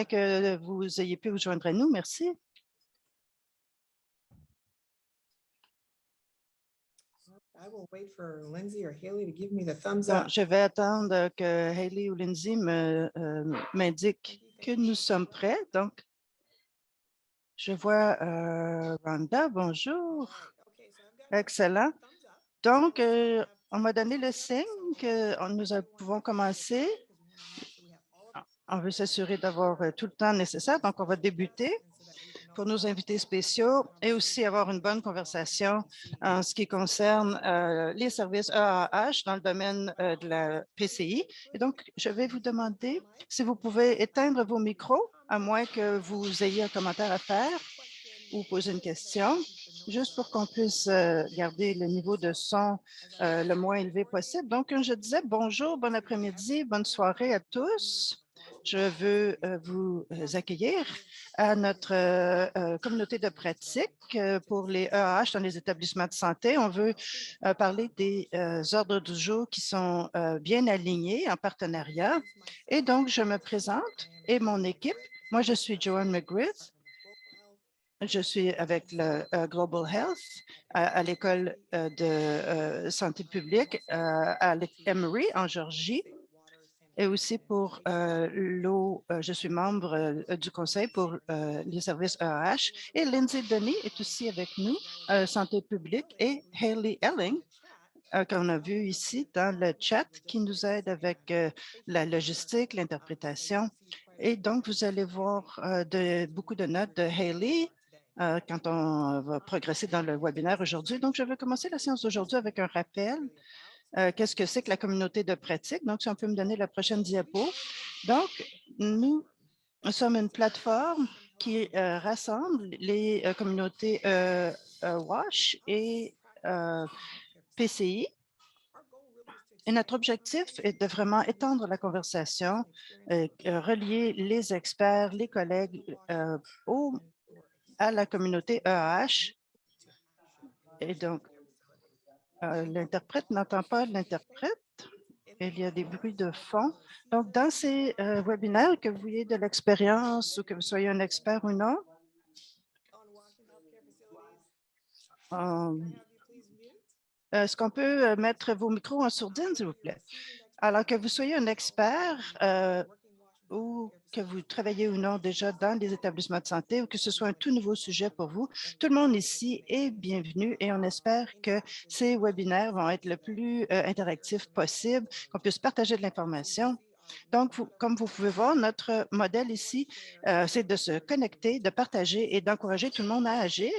que vous ayez pu vous joindre à nous. Merci. Je vais attendre que Hayley ou Lindsay m'indiquent que nous sommes prêts. Donc, je vois Rhonda. Bonjour. Excellent. Donc, on m'a donné le signe que nous pouvons commencer. On veut s'assurer d'avoir tout le temps nécessaire. Donc, on va débuter pour nos invités spéciaux et aussi avoir une bonne conversation en ce qui concerne les services EAH dans le domaine de la PCI. Et donc, je vais vous demander si vous pouvez éteindre vos micros, à moins que vous ayez un commentaire à faire ou poser une question, juste pour qu'on puisse garder le niveau de son le moins élevé possible. Donc, je disais bonjour, bon après-midi, bonne soirée à tous. Je veux vous accueillir à notre communauté de pratique pour les EAH dans les établissements de santé. On veut parler des ordres du jour qui sont bien alignés en partenariat. Et donc, je me présente et mon équipe. Moi, je suis Joanne McGriff. Je suis avec le Global Health à l'école de santé publique à Emory en Georgie. Et aussi pour l'eau, je suis membre du conseil pour les services EAH. Et Lindsay Denis est aussi avec nous, santé publique, et Hayley Elling, qu'on a vu ici dans le chat, qui nous aide avec la logistique, l'interprétation. Et donc, vous allez voir beaucoup de notes de Hayley quand on va progresser dans le webinaire aujourd'hui. Donc, je vais commencer la séance d'aujourd'hui avec un rappel. Qu'est-ce que c'est que la communauté de pratique? Donc, si on peut me donner la prochaine diapo. Donc, nous sommes une plateforme qui rassemble les communautés WASH et PCI. Et notre objectif est de vraiment étendre la conversation, relier les experts, les collègues à la communauté EAH. Et donc, l'interprète n'entend pas l'interprète. Il y a des bruits de fond. Donc, dans ces webinaires, que vous ayez de l'expérience ou que vous soyez un expert ou non, est-ce qu'on peut mettre vos micros en sourdine, s'il vous plaît? Alors que vous soyez un expert ou que vous travaillez ou non déjà dans les établissements de santé ou que ce soit un tout nouveau sujet pour vous, tout le monde ici est bienvenu et on espère que ces webinaires vont être le plus interactifs possible, qu'on puisse partager de l'information. Donc, comme vous pouvez voir, notre modèle ici, c'est de se connecter, de partager et d'encourager tout le monde à agir.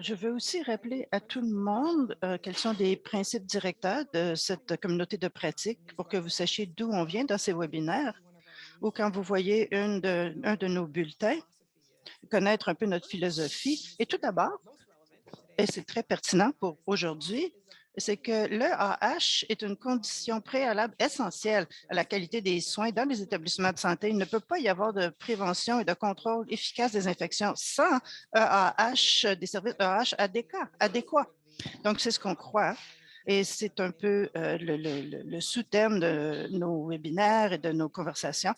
Je veux aussi rappeler à tout le monde quels sont les principes directeurs de cette communauté de pratique pour que vous sachiez d'où on vient dans ces webinaires ou quand vous voyez un de nos bulletins, connaître un peu notre philosophie. Et tout d'abord, et c'est très pertinent pour aujourd'hui, c'est que l'EAH est une condition préalable essentielle à la qualité des soins dans les établissements de santé. Il ne peut pas y avoir de prévention et de contrôle efficace des infections sans EAH, des services EAH adéquats. Donc, c'est ce qu'on croit. Et c'est un peu le sous-thème de nos webinaires et de nos conversations.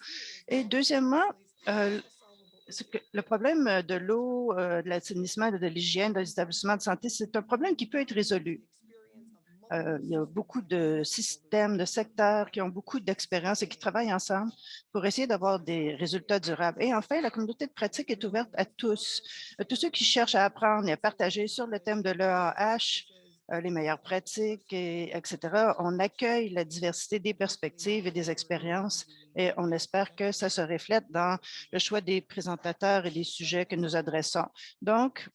Et deuxièmement, le problème de l'eau, de l'assainissement et de l'hygiène dans les établissements de santé, c'est un problème qui peut être résolu. Il y a beaucoup de systèmes, de secteurs qui ont beaucoup d'expérience et qui travaillent ensemble pour essayer d'avoir des résultats durables. Et enfin, la communauté de pratique est ouverte à tous ceux qui cherchent à apprendre et à partager sur le thème de l'EAH, les meilleures pratiques, etc. On accueille la diversité des perspectives et des expériences et on espère que ça se reflète dans le choix des présentateurs et des sujets que nous adressons. Donc,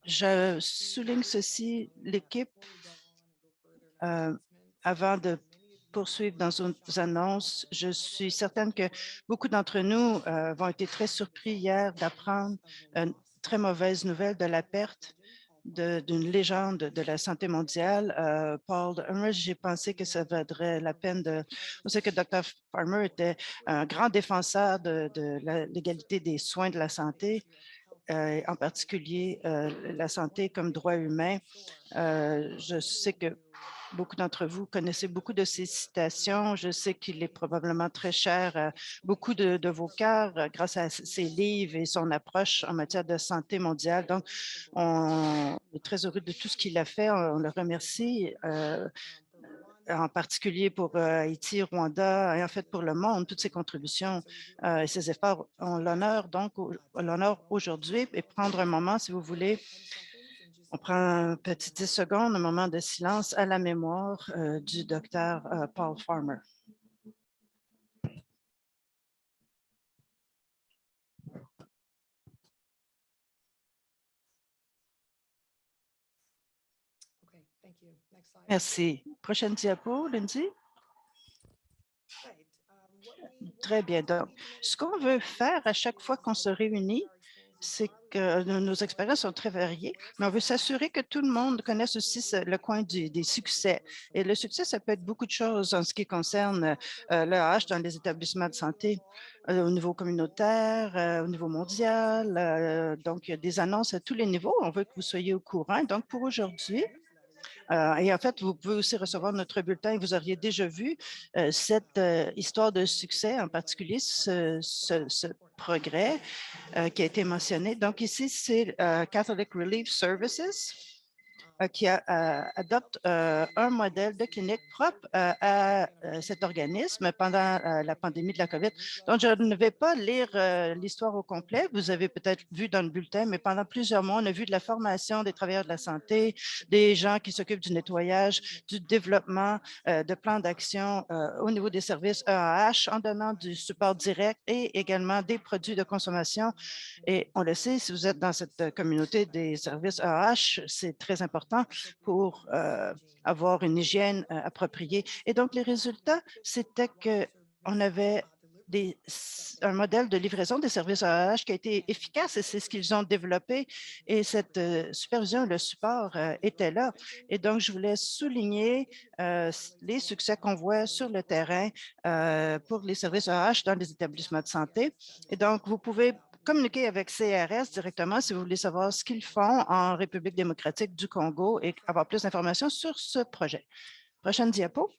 je souligne ceci, l'équipe, avant de poursuivre dans nos annonces, je suis certaine que beaucoup d'entre nous vont être très surpris hier d'apprendre une très mauvaise nouvelle de la perte d'une légende de la santé mondiale, Paul Farmer. J'ai pensé que ça vaudrait la peine de... Je sais que Dr. Farmer était un grand défenseur de l'égalité des soins de la santé en particulier la santé comme droit humain. Je sais que beaucoup d'entre vous connaissez beaucoup de ces citations. Je sais qu'il est probablement très cher à beaucoup de vos cœurs grâce à ses livres et son approche en matière de santé mondiale. Donc, on est très heureux de tout ce qu'il a fait. On le remercie. En particulier pour Haïti, Rwanda et en fait pour le monde, toutes ses contributions et ses efforts ont l'honneur l'honneur aujourd'hui et prendre un moment, si vous voulez, on prend un petit 10 secondes, un moment de silence à la mémoire du docteur Paul Farmer. Merci. Prochaine diapo, Lindsay. Très bien. Donc, ce qu'on veut faire à chaque fois qu'on se réunit, c'est que nos expériences sont très variées, mais on veut s'assurer que tout le monde connaisse aussi le coin des succès. Et le succès, ça peut être beaucoup de choses en ce qui concerne l'AH dans les établissements de santé au niveau communautaire, au niveau mondial. Donc, il y a des annonces à tous les niveaux. On veut que vous soyez au courant. Donc, pour aujourd'hui, et en fait, vous pouvez aussi recevoir notre bulletin et vous auriez déjà vu cette histoire de succès, en particulier ce progrès qui a été mentionné. Donc ici, c'est Catholic Relief Services qui adopte un modèle de clinique propre à cet organisme pendant la pandémie de la COVID. Donc, je ne vais pas lire l'histoire au complet. Vous avez peut-être vu dans le bulletin, mais pendant plusieurs mois, on a vu de la formation des travailleurs de la santé, des gens qui s'occupent du nettoyage, du développement de plans d'action au niveau des services EAH en donnant du support direct et également des produits de consommation. Et on le sait, si vous êtes dans cette communauté des services EAH, c'est très important pour avoir une hygiène appropriée. Et donc, les résultats, c'était qu'on avait un modèle de livraison des services AAH qui a été efficace et c'est ce qu'ils ont développé. Et cette supervision et le support étaient là. Et donc, je voulais souligner les succès qu'on voit sur le terrain pour les services AAH dans les établissements de santé. Et donc, vous pouvez communiquer avec CRS directement si vous voulez savoir ce qu'ils font en République démocratique du Congo et avoir plus d'informations sur ce projet. Prochaine diapo.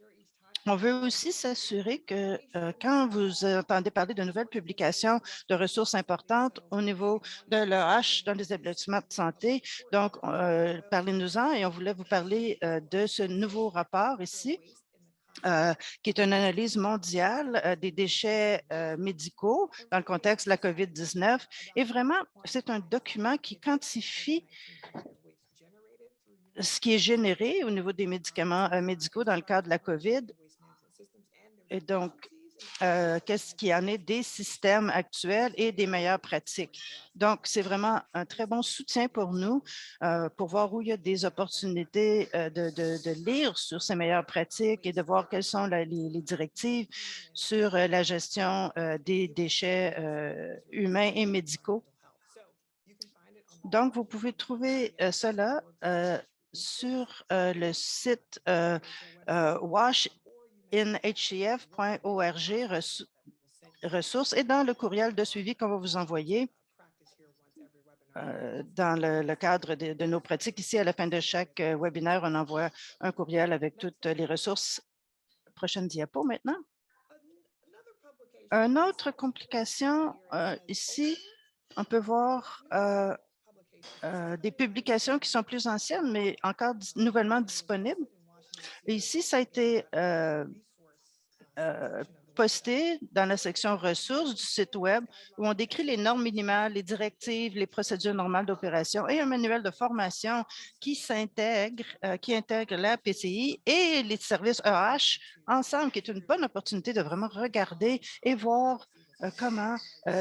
On veut aussi s'assurer que quand vous entendez parler de nouvelles publications de ressources importantes au niveau de l'EH dans les établissements de santé, donc parlez-nous-en et on voulait vous parler de ce nouveau rapport ici. Qui est une analyse mondiale des déchets médicaux dans le contexte de la COVID-19. Et vraiment, c'est un document qui quantifie ce qui est généré au niveau des médicaments médicaux dans le cadre de la COVID. Et donc, qu'est-ce qu'il y en est des systèmes actuels et des meilleures pratiques. Donc, c'est vraiment un très bon soutien pour nous pour voir où il y a des opportunités de lire sur ces meilleures pratiques et de voir quelles sont les directives sur la gestion des déchets humains et médicaux. Donc, vous pouvez trouver cela sur le site washinhcf.org ressources et dans le courriel de suivi qu'on va vous envoyer dans le cadre de nos pratiques. Ici, à la fin de chaque webinaire, on envoie un courriel avec toutes les ressources. Prochaine diapo maintenant. Une autre complication, ici, on peut voir des publications qui sont plus anciennes, mais encore nouvellement disponibles. Et ici, ça a été posté dans la section ressources du site Web où on décrit les normes minimales, les directives, les procédures normales d'opération et un manuel de formation qui intègre la PCI et les services EH ensemble, qui est une bonne opportunité de vraiment regarder et voir comment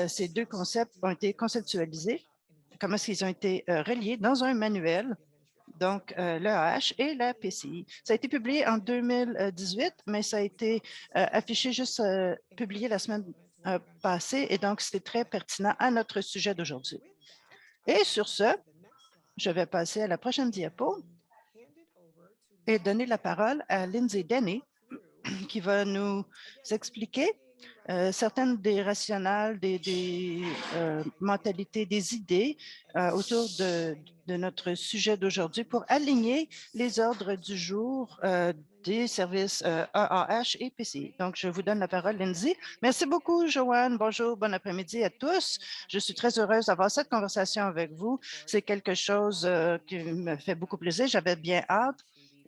ces deux concepts ont été conceptualisés, comment ils ont été reliés dans un manuel. Donc, l'EAH et la PCI. Ça a été publié en 2018, mais ça a été affiché juste publié la semaine passée et donc c'est très pertinent à notre sujet d'aujourd'hui. Et sur ce, je vais passer à la prochaine diapo et donner la parole à Lindsay Denny qui va nous expliquer certaines des rationales, des mentalités, des idées autour de notre sujet d'aujourd'hui pour aligner les ordres du jour des services EAH et PCI. Donc, je vous donne la parole, Lindsay. Merci beaucoup, Joanne. Bonjour, bon après-midi à tous. Je suis très heureuse d'avoir cette conversation avec vous. C'est quelque chose qui me fait beaucoup plaisir. J'avais bien hâte.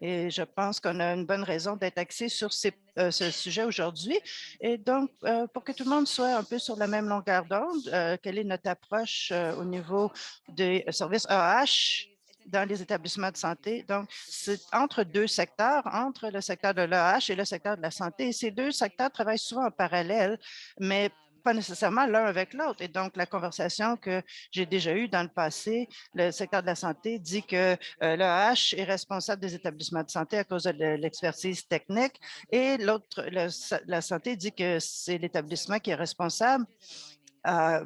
Et je pense qu'on a une bonne raison d'être axé sur ce sujet aujourd'hui. Et donc, pour que tout le monde soit un peu sur la même longueur d'onde, quelle est notre approche au niveau des services EAH dans les établissements de santé? Donc, c'est entre deux secteurs, entre le secteur de l'EAH et le secteur de la santé. Et ces deux secteurs travaillent souvent en parallèle, mais pas nécessairement l'un avec l'autre. Et donc, la conversation que j'ai déjà eue dans le passé, le secteur de la santé dit que l'EAH est responsable des établissements de santé à cause de l'expertise technique et l'autre, la santé dit que c'est l'établissement qui est responsable. Euh,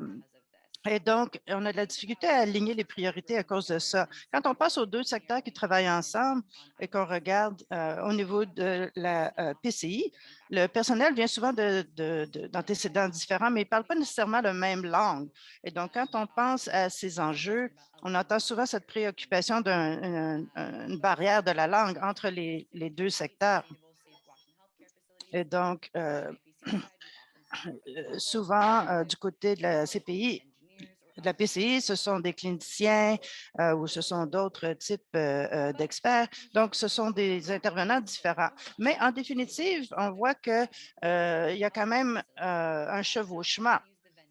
et donc, on a de la difficulté à aligner les priorités à cause de ça. Quand on passe aux deux secteurs qui travaillent ensemble et qu'on regarde au niveau de la PCI, le personnel vient souvent d'antécédents différents, mais ils ne parlent pas nécessairement la même langue. Et donc, quand on pense à ces enjeux, on entend souvent cette préoccupation d'une barrière de la langue entre les deux secteurs. Et donc, souvent, du côté de la CPI, de la PCI, ce sont des cliniciens ou ce sont d'autres types d'experts. Donc, ce sont des intervenants différents. Mais en définitive, on voit qu'il y a quand même un chevauchement.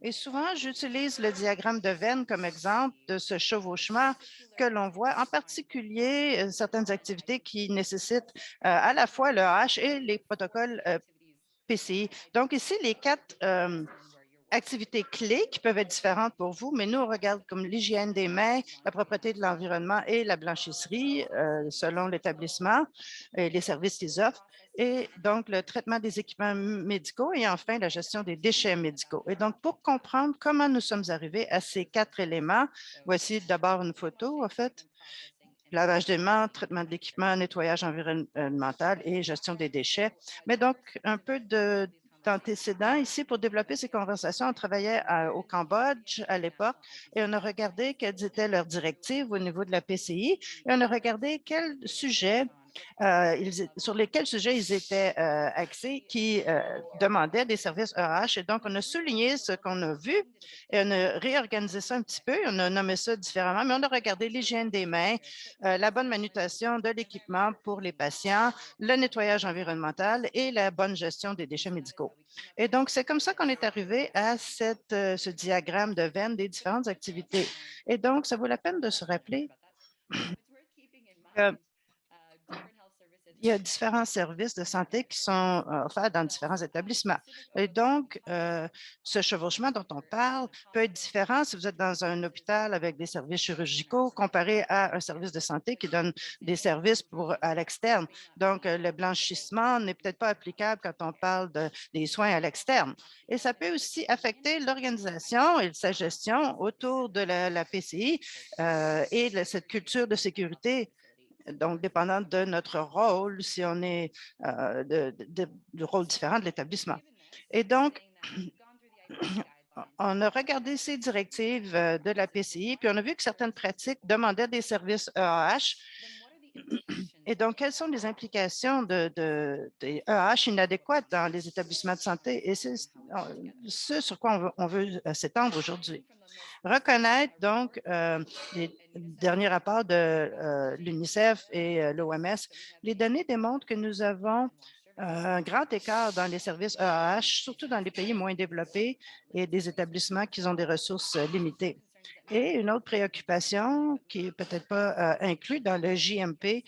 Et souvent, j'utilise le diagramme de Venn comme exemple de ce chevauchement que l'on voit, en particulier certaines activités qui nécessitent à la fois le H et les protocoles PCI. Donc, ici, les quatre activités clés qui peuvent être différentes pour vous, mais nous, on regarde comme l'hygiène des mains, la propreté de l'environnement et la blanchisserie selon l'établissement et les services qu'ils offrent. Et donc, le traitement des équipements médicaux et enfin, la gestion des déchets médicaux. Et donc, pour comprendre comment nous sommes arrivés à ces quatre éléments, voici d'abord une photo, en fait, lavage des mains, traitement de l'équipement, nettoyage environnemental et gestion des déchets. Mais donc, un peu d'antécédents ici pour développer ces conversations. On travaillait au Cambodge à l'époque et on a regardé quelles étaient leurs directives au niveau de la PCI et on a regardé quels sujets sur lesquels sujets ils étaient axés, qui demandaient des services EH. Et donc, on a souligné ce qu'on a vu et on a réorganisé ça un petit peu. On a nommé ça différemment, mais on a regardé l'hygiène des mains, la bonne manutention de l'équipement pour les patients, le nettoyage environnemental et la bonne gestion des déchets médicaux. Et donc, c'est comme ça qu'on est arrivé à ce diagramme de Venn des différentes activités. Et donc, ça vaut la peine de se rappeler que il y a différents services de santé qui sont offerts dans différents établissements. Et donc, ce chevauchement dont on parle peut être différent si vous êtes dans un hôpital avec des services chirurgicaux comparé à un service de santé qui donne des services à l'externe. Donc, le blanchissement n'est peut-être pas applicable quand on parle des soins à l'externe. Et ça peut aussi affecter l'organisation et sa gestion autour de la PCI et cette culture de sécurité, donc dépendant de notre rôle, si on est du rôle différent de l'établissement. Et donc, on a regardé ces directives de la PCI, puis on a vu que certaines pratiques demandaient des services EAH. Et donc, quelles sont les implications des EAH inadéquates dans les établissements de santé? Et c'est ce sur quoi on veut s'étendre aujourd'hui. Reconnaître donc les derniers rapports de l'UNICEF et l'OMS, les données démontrent que nous avons un grand écart dans les services EAH, surtout dans les pays moins développés et des établissements qui ont des ressources limitées. Et une autre préoccupation qui n'est peut-être pas inclue dans le JMP,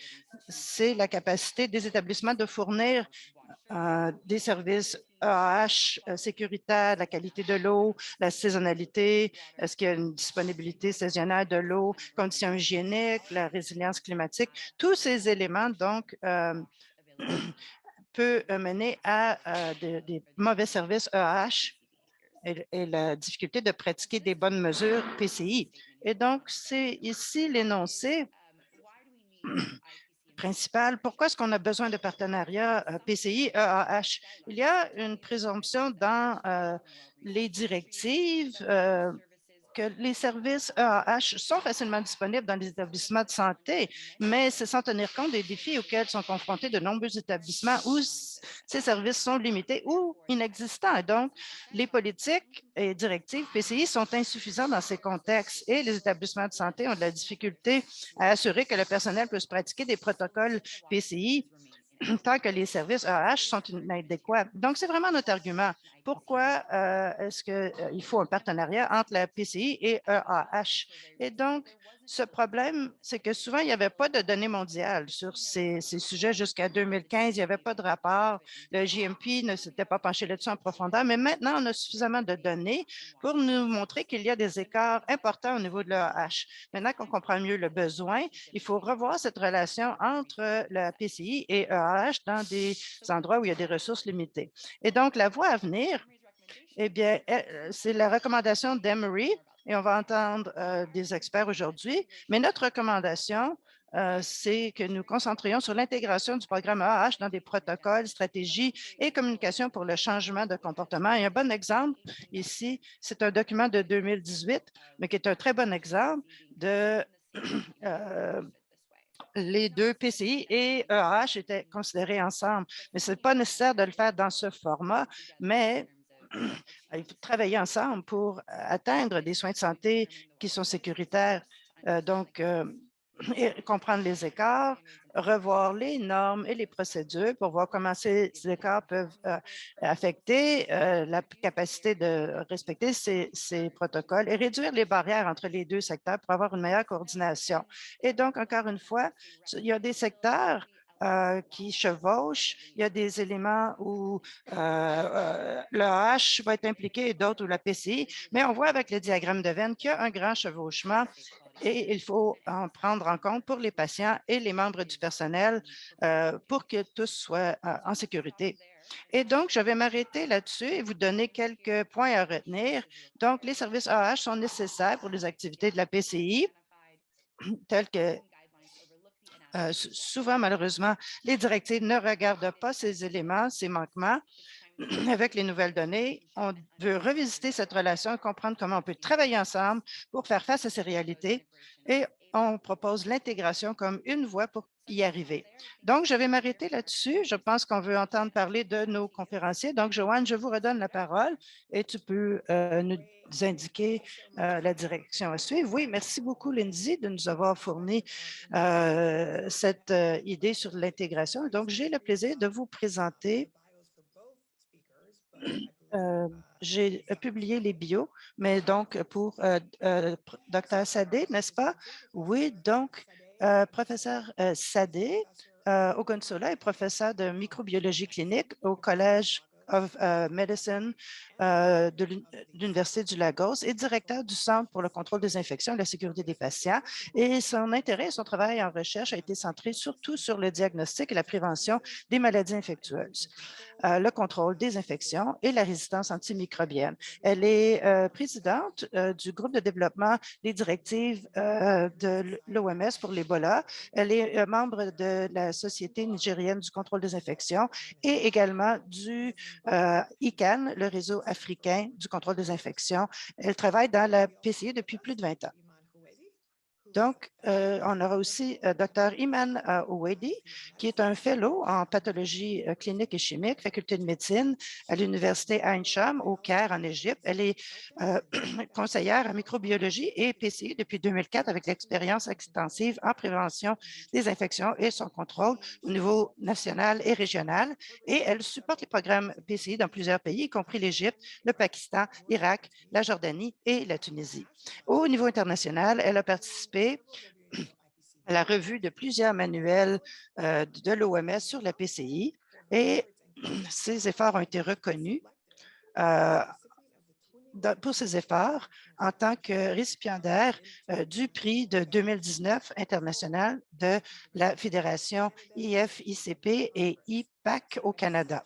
c'est la capacité des établissements de fournir des services EAH sécuritaires, la qualité de l'eau, la saisonnalité, est-ce qu'il y a une disponibilité saisonnière de l'eau, conditions hygiéniques, la résilience climatique. Tous ces éléments, donc, peuvent mener à des mauvais services EAH et la difficulté de pratiquer des bonnes mesures PCI. Et donc, c'est ici l'énoncé principal. Pourquoi est-ce qu'on a besoin de partenariats PCI, EAH? Il y a une présomption dans les directives que les services EAH sont facilement disponibles dans les établissements de santé, mais c'est sans tenir compte des défis auxquels sont confrontés de nombreux établissements où ces services sont limités ou inexistants. Et donc, les politiques et directives PCI sont insuffisants dans ces contextes et les établissements de santé ont de la difficulté à assurer que le personnel puisse pratiquer des protocoles PCI tant que les services EAH sont inadéquats. Donc, c'est vraiment notre argument. Pourquoi est-ce qu'il faut un partenariat entre la PCI et EAH? Et donc, ce problème, c'est que souvent, il n'y avait pas de données mondiales sur ces sujets jusqu'à 2015. Il n'y avait pas de rapport. Le JMP ne s'était pas penché là-dessus en profondeur, mais maintenant, on a suffisamment de données pour nous montrer qu'il y a des écarts importants au niveau de l'EAH. Maintenant qu'on comprend mieux le besoin, il faut revoir cette relation entre la PCI et EAH dans des endroits où il y a des ressources limitées. Et donc, la voie à venir, eh bien, c'est la recommandation d'Emery, et on va entendre des experts aujourd'hui, mais notre recommandation, c'est que nous concentrions sur l'intégration du programme EAH dans des protocoles, stratégies et communication pour le changement de comportement. Et un bon exemple ici, c'est un document de 2018, mais qui est un très bon exemple de les deux PCI et EAH étaient considérés ensemble. Mais ce n'est pas nécessaire de le faire dans ce format, mais il faut travailler ensemble pour atteindre des soins de santé qui sont sécuritaires. Donc, et comprendre les écarts, revoir les normes et les procédures pour voir comment ces écarts peuvent affecter la capacité de respecter ces protocoles et réduire les barrières entre les deux secteurs pour avoir une meilleure coordination. Et donc, encore une fois, il y a des secteurs qui chevauchent. Il y a des éléments où le H va être impliqué et d'autres où la PCI, mais on voit avec le diagramme de Venn qu'il y a un grand chevauchement et il faut en prendre en compte pour les patients et les membres du personnel pour que tous soient en sécurité. Et donc, je vais m'arrêter là-dessus et vous donner quelques points à retenir. Donc, les services AH sont nécessaires pour les activités de la PCI, telles que souvent, malheureusement, les directives ne regardent pas ces éléments, ces manquements. Avec les nouvelles données, on veut revisiter cette relation et comprendre comment on peut travailler ensemble pour faire face à ces réalités et on propose l'intégration comme une voie pour y arriver. Donc, je vais m'arrêter là-dessus. Je pense qu'on veut entendre parler de nos conférenciers. Donc, Joanne, je vous redonne la parole et tu peux nous indiquer la direction à suivre. Oui, merci beaucoup, Lindsay, de nous avoir fourni cette idée sur l'intégration. Donc, j'ai le plaisir de vous présenter j'ai publié les bios, mais donc pour Dr. Sadé, n'est-ce pas? Oui, donc professeur Sadé Ogunsola est professeur de microbiologie clinique au Collège of Medicine de l'Université du Lagos et directeur du Centre pour le contrôle des infections et la sécurité des patients. Et son intérêt et son travail en recherche a été centré surtout sur le diagnostic et la prévention des maladies infectieuses, le contrôle des infections et la résistance antimicrobienne. Elle est présidente du groupe de développement des directives de l'OMS pour l'Ebola. Elle est membre de la Société nigérienne du contrôle des infections et également du ICANN, le réseau africain du contrôle des infections. Elle travaille dans la PCI depuis plus de 20 ans. Donc, on aura aussi Dr. Iman Ouedi, qui est un fellow en pathologie clinique et chimique, faculté de médecine à l'Université Ain Sham au Caire, en Égypte. Elle est conseillère en microbiologie et PCI depuis 2004 avec l'expérience extensive en prévention des infections et son contrôle au niveau national et régional. Et elle supporte les programmes PCI dans plusieurs pays, y compris l'Égypte, le Pakistan, l'Irak, la Jordanie et la Tunisie. Au niveau international, elle a participé à la revue de plusieurs manuels de l'OMS sur la PCI et ses efforts ont été reconnus pour ses efforts en tant que récipiendaire du prix de 2019 international de la Fédération IFICP et IPAC au Canada.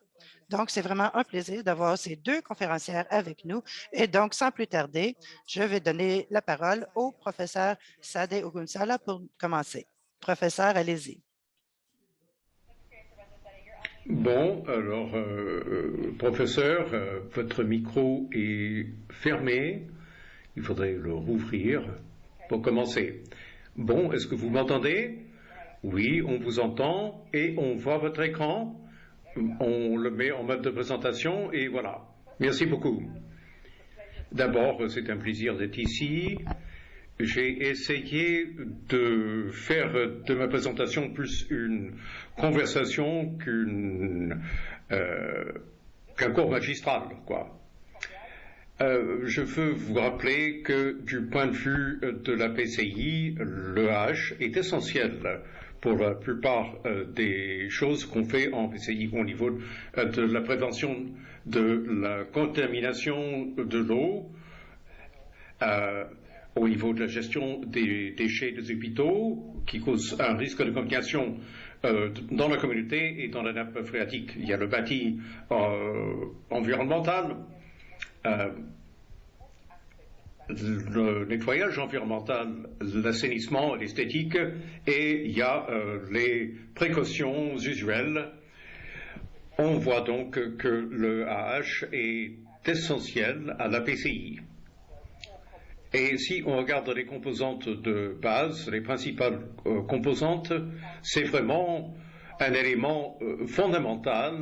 Donc, c'est vraiment un plaisir d'avoir ces deux conférencières avec nous. Et donc, sans plus tarder, je vais donner la parole au professeur Sadé Ogunsala pour commencer. Professeur, allez-y. Bon, alors, professeur, votre micro est fermé. Il faudrait le rouvrir pour commencer. Bon, est-ce que vous m'entendez? Oui, on vous entend et on voit votre écran. On le met en mode de présentation et voilà. Merci beaucoup. D'abord, c'est un plaisir d'être ici. J'ai essayé de faire de ma présentation plus une conversation qu'un cours magistral, quoi. Je veux vous rappeler que du point de vue de la PCI, l'EH est essentiel pour la plupart des choses qu'on fait en PCI au niveau de la prévention de la contamination de l'eau, au niveau de la gestion des déchets des hôpitaux qui causent un risque de contamination dans la communauté et dans la nappe phréatique. Il y a le bâti environnemental, le nettoyage environnemental, l'assainissement, l'esthétique, et il y a les précautions usuelles. On voit donc que le AH est essentiel à la PCI. Et si on regarde les composantes de base, les principales composantes, c'est vraiment un élément fondamental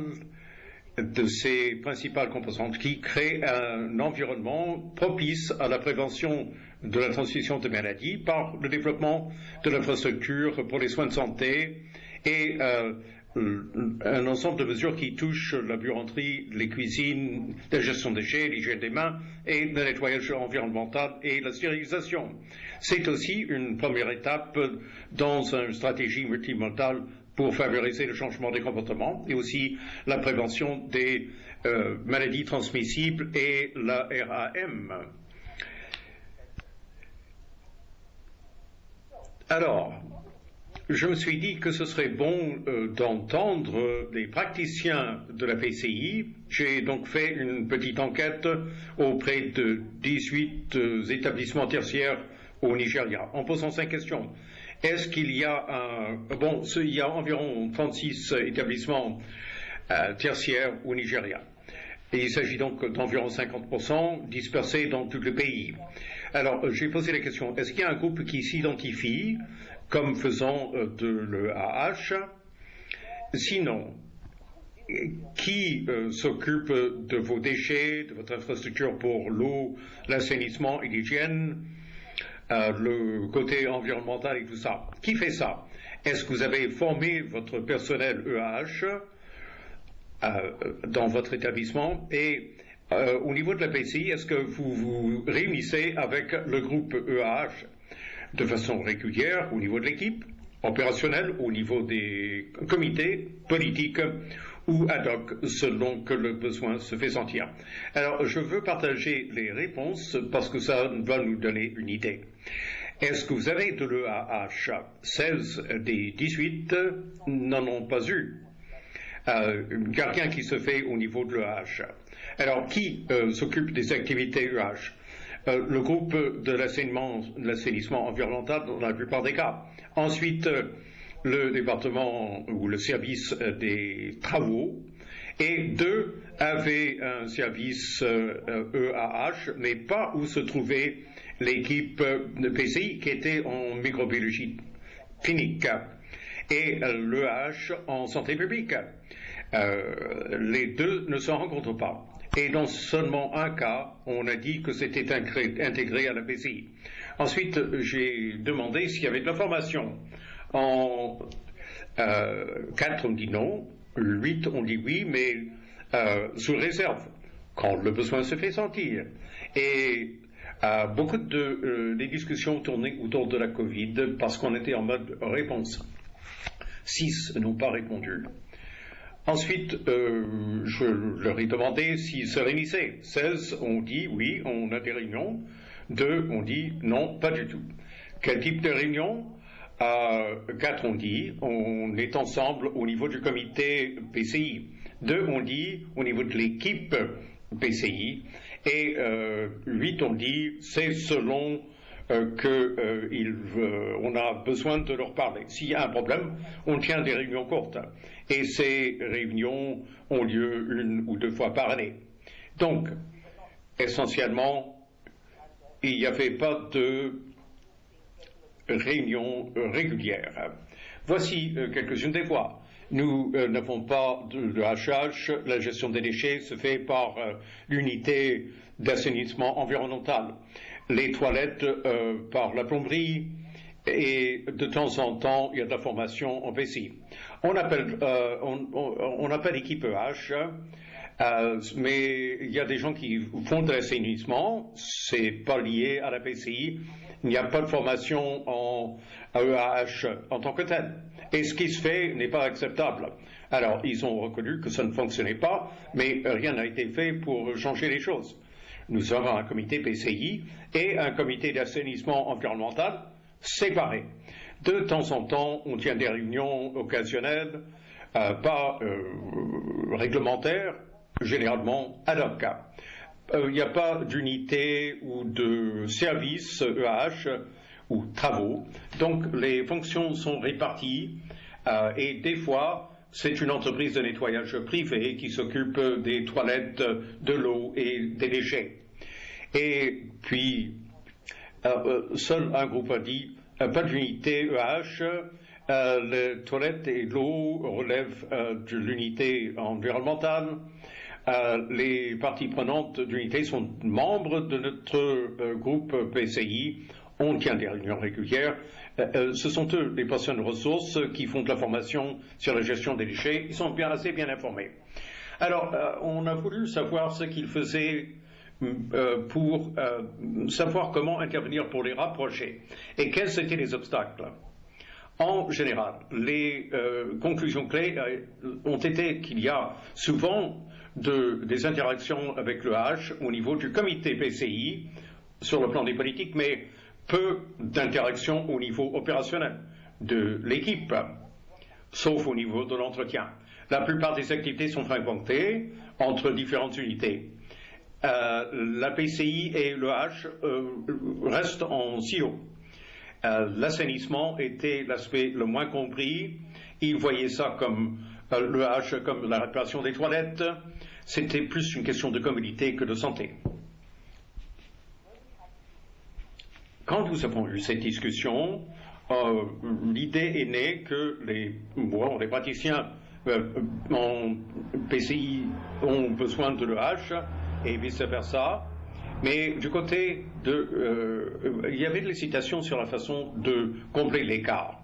de ces principales composantes qui crée un environnement propice à la prévention de la transmission de maladies par le développement de l'infrastructure pour les soins de santé et un ensemble de mesures qui touchent la buanderie, les cuisines, la gestion des déchets, l'hygiène des mains et le nettoyage environnemental et la stérilisation. C'est aussi une première étape dans une stratégie multimodale pour favoriser le changement des comportements et aussi la prévention des maladies transmissibles et la RAM. Alors, je me suis dit que ce serait bon d'entendre les praticiens de la PCI. J'ai donc fait une petite enquête auprès de 18 établissements tertiaires au Nigeria, en posant 5 questions. Est-ce qu'il y a il y a environ 36 établissements tertiaires au Nigeria. Et il s'agit donc d'environ 50% dispersés dans tout le pays. Alors, j'ai posé la question, est-ce qu'il y a un groupe qui s'identifie comme faisant de l'EAH? Sinon, qui s'occupe de vos déchets, de votre infrastructure pour l'eau, l'assainissement et l'hygiène, le côté environnemental et tout ça? Qui fait ça? Est-ce que vous avez formé votre personnel EAH dans votre établissement? Et au niveau de la PCI, est-ce que vous vous réunissez avec le groupe EAH de façon régulière au niveau de l'équipe opérationnelle, au niveau des comités politiques ou ad hoc selon que le besoin se fait sentir? Alors, je veux partager les réponses parce que ça va nous donner une idée. Est-ce que vous avez de l'EAH? 16 des 18 n'en ont pas eu. Quelqu'un qui se fait au niveau de l'EAH. Alors, qui s'occupe des activités EAH? Le groupe de l'assainissement environnemental dans la plupart des cas. Ensuite, le département ou le service des travaux. Et 2 avaient un service EAH, mais pas où se trouvait l'équipe de PCI qui était en microbiologie clinique et l'EAH en santé publique. Les 2 ne se rencontrent pas. Et dans seulement un cas, on a dit que c'était intégré à la PCI. Ensuite, j'ai demandé s'il y avait de la formation. En 4, on dit non. 8, on dit oui, mais sous réserve, quand le besoin se fait sentir. Et beaucoup des discussions tournaient autour de la Covid parce qu'on était en mode réponse. 6 n'ont pas répondu. Ensuite, je leur ai demandé s'ils se réunissaient. 16 ont dit oui, on a des réunions. 2 ont dit non, pas du tout. Quel type de réunion? 4 ont dit on est ensemble au niveau du comité PCI. 2 ont dit au niveau de l'équipe PCI. Et 8 ont dit c'est selon qu'on a besoin de leur parler. S'il y a un problème, on tient des réunions courtes. Et ces réunions ont lieu 1 ou 2 fois par année. Donc, essentiellement, il n'y avait pas de réunion régulière. Voici quelques-unes des voies. Nous n'avons pas de hachage. La gestion des déchets se fait par l'unité d'assainissement environnemental. Les toilettes par la plomberie et de temps en temps, il y a de la formation en PCI. On appelle équipe EH, mais il y a des gens qui font de l'assainissement, c'est pas lié à la PCI, il n'y a pas de formation en EAH en tant que tel. Et ce qui se fait n'est pas acceptable. Alors, ils ont reconnu que ça ne fonctionnait pas, mais rien n'a été fait pour changer les choses. Nous avons un comité PCI et un comité d'assainissement environnemental séparés. De temps en temps, on tient des réunions occasionnelles, pas réglementaires, généralement ad hoc. Il n'y a pas d'unité ou de service EAH ou travaux, donc les fonctions sont réparties et des fois, c'est une entreprise de nettoyage privé qui s'occupe des toilettes, de l'eau et des déchets. Et puis, seul un groupe a dit pas d'unité EH, les toilettes et l'eau relèvent de l'unité environnementale. Les parties prenantes d'unité sont membres de notre groupe PCI. On tient des réunions régulières. Ce sont eux, les personnes ressources, qui font de la formation sur la gestion des déchets. Ils sont assez bien informés. Alors, on a voulu savoir ce qu'ils faisaient pour savoir comment intervenir pour les rapprocher et quels étaient les obstacles. En général, les conclusions clés ont été qu'il y a souvent des interactions avec le H au niveau du comité PCI sur le plan des politiques, mais peu d'interactions au niveau opérationnel de l'équipe, sauf au niveau de l'entretien. La plupart des activités sont fragmentées entre différentes unités. La PCI et le H restent en silo. L'assainissement était l'aspect le moins compris. Ils voyaient ça comme le H, comme la réparation des toilettes. C'était plus une question de communauté que de santé. Quand nous avons eu cette discussion, l'idée est née que les praticiens en PCI ont besoin de l'EH et vice-versa, mais du côté il y avait de l'hésitation sur la façon de combler l'écart.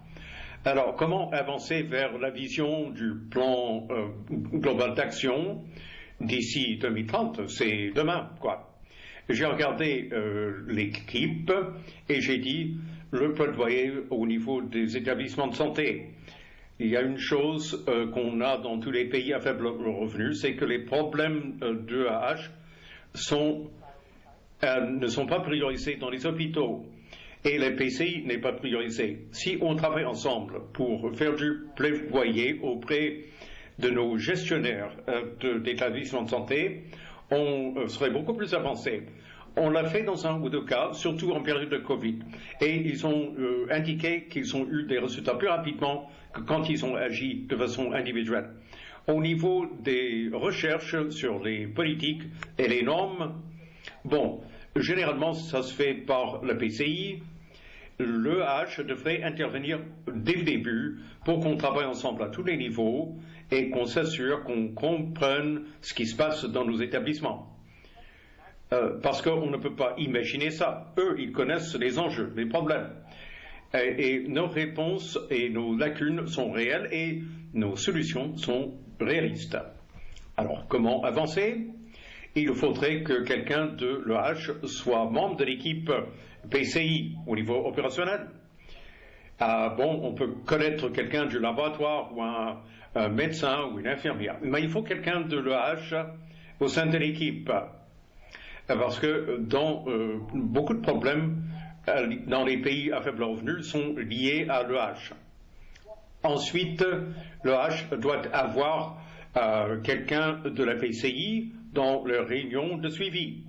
Alors, comment avancer vers la vision du plan global d'action d'ici 2030? C'est demain, quoi. J'ai regardé l'équipe et j'ai dit le plaidoyer au niveau des établissements de santé. Il y a une chose qu'on a dans tous les pays à faible revenu, c'est que les problèmes d'EAH ne sont pas priorisés dans les hôpitaux et les PCI n'est pas priorisé. Si on travaille ensemble pour faire du plaidoyer auprès de nos gestionnaires d'établissements de santé, on serait beaucoup plus avancé. On l'a fait dans un ou deux cas, surtout en période de Covid. Et ils ont indiqué qu'ils ont eu des résultats plus rapidement que quand ils ont agi de façon individuelle. Au niveau des recherches sur les politiques et les normes, bon, généralement ça se fait par le PCI. L'EH devrait intervenir dès le début pour qu'on travaille ensemble à tous les niveaux et qu'on s'assure qu'on comprenne ce qui se passe dans nos établissements. Parce qu'on ne peut pas imaginer ça. Eux, ils connaissent les enjeux, les problèmes. Et nos réponses et nos lacunes sont réelles et nos solutions sont réalistes. Alors, comment avancer? Il faudrait que quelqu'un de l'EH soit membre de l'équipe PCI au niveau opérationnel. On peut connaître quelqu'un du laboratoire ou un médecin ou une infirmière, mais il faut quelqu'un de l'EH au sein de l'équipe. Parce que beaucoup de problèmes dans les pays à faible revenu sont liés à l'EH. Ensuite, l'EH doit avoir quelqu'un de la PCI dans leurs réunions de suivi.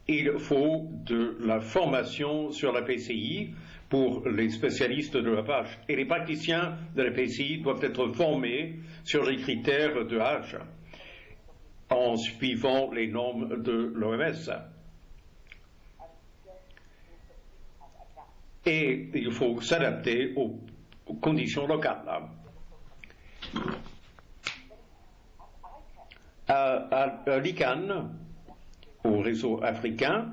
il faut de la formation sur la PCI pour les spécialistes de la page. Et les praticiens de la PCI doivent être formés sur les critères de H en suivant les normes de l'OMS. Et il faut s'adapter aux conditions locales. À l'ICANN, au réseau africain,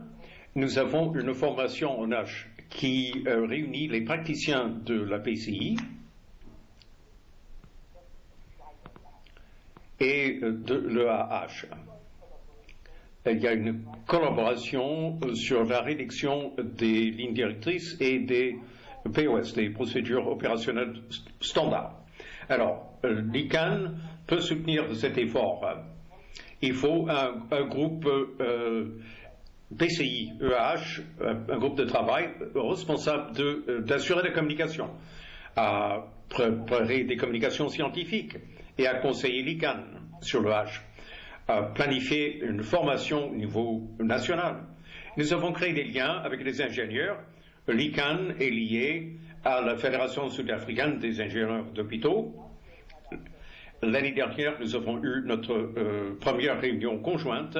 nous avons une formation en H qui réunit les praticiens de la PCI et de l'EAH. Il y a une collaboration sur la rédaction des lignes directrices et des POS, des procédures opérationnelles standards. Alors, l'ICANN peut soutenir cet effort. Il faut un groupe PCI, EAH, un groupe de travail responsable d'assurer la communication, à préparer des communications scientifiques et à conseiller l'ICANN sur l'EAH, à planifier une formation au niveau national. Nous avons créé des liens avec les ingénieurs. L'ICANN est lié à la Fédération sud-africaine des ingénieurs d'hôpitaux. L'année dernière, nous avons eu notre première réunion conjointe.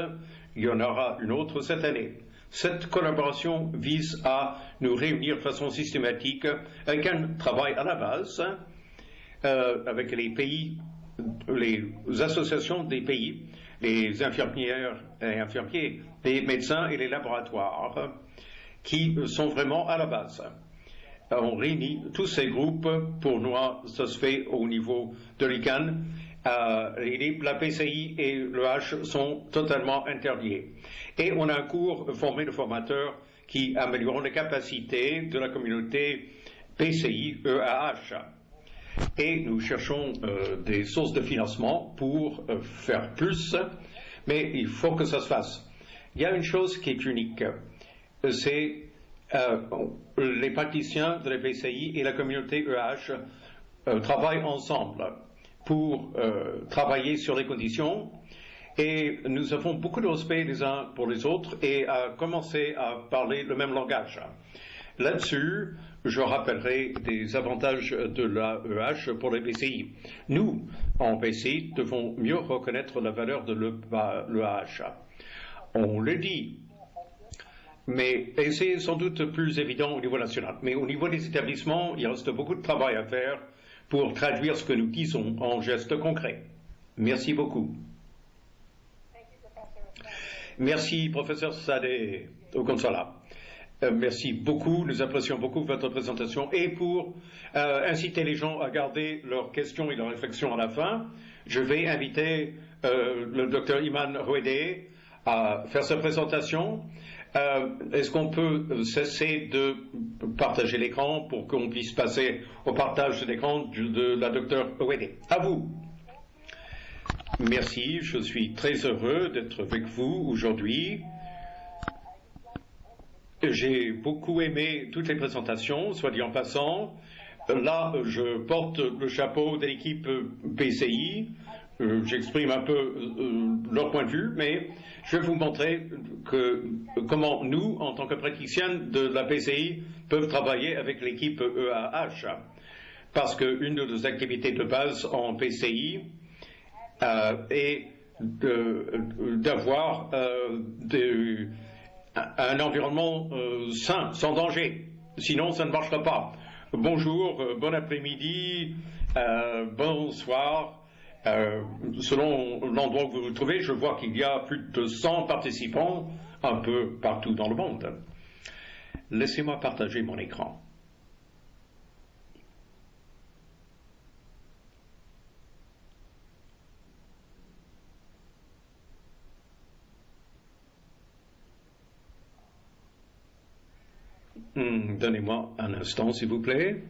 Il y en aura une autre cette année. Cette collaboration vise à nous réunir de façon systématique avec un travail à la base, avec les pays, les associations des pays, les infirmières et infirmiers, les médecins et les laboratoires, qui sont vraiment à la base. On réunit tous ces groupes. Pour nous, ça se fait au niveau de l'ICANN. La PCI et le H sont totalement interdits. Et on a un cours formé de formateurs qui amélioreront les capacités de la communauté PCI-EAH. Et nous cherchons des sources de financement pour faire plus, mais il faut que ça se fasse. Il y a une chose qui est unique, c'est les praticiens de la PCI et la communauté EAH travaillent ensemble pour travailler sur les conditions, et nous avons beaucoup de respect les uns pour les autres et à commencer à parler le même langage. Là-dessus, je rappellerai des avantages de l'EAH pour les PCI. Nous, en PCI, devons mieux reconnaître la valeur de l'EAH. On le dit, et c'est sans doute plus évident au niveau national. Mais au niveau des établissements, il reste beaucoup de travail à faire pour traduire ce que nous disons en gestes concrets. Merci beaucoup. Merci, professeur Sadé, au consulat. Merci beaucoup, nous apprécions beaucoup votre présentation. Et pour inciter les gens à garder leurs questions et leurs réflexions à la fin, je vais inviter le docteur Iman Rouedé à faire sa présentation. Est-ce qu'on peut cesser de partager l'écran pour qu'on puisse passer au partage de l'écran de la docteure Rouedé? À vous. Merci, je suis très heureux d'être avec vous aujourd'hui. J'ai beaucoup aimé toutes les présentations, soit dit en passant. Là, je porte le chapeau de l'équipe PCI. J'exprime un peu leur point de vue, mais je vais vous montrer comment nous, en tant que praticiens de la PCI, peuvent travailler avec l'équipe EAH. Parce qu'une de nos activités de base en PCI est d'avoir un environnement sain, sans danger. Sinon, ça ne marchera pas. Bonjour, bon après-midi, bonsoir. Selon l'endroit où vous vous trouvez, je vois qu'il y a plus de 100 participants un peu partout dans le monde. Laissez-moi partager mon écran. Donnez-moi un instant, s'il vous plaît.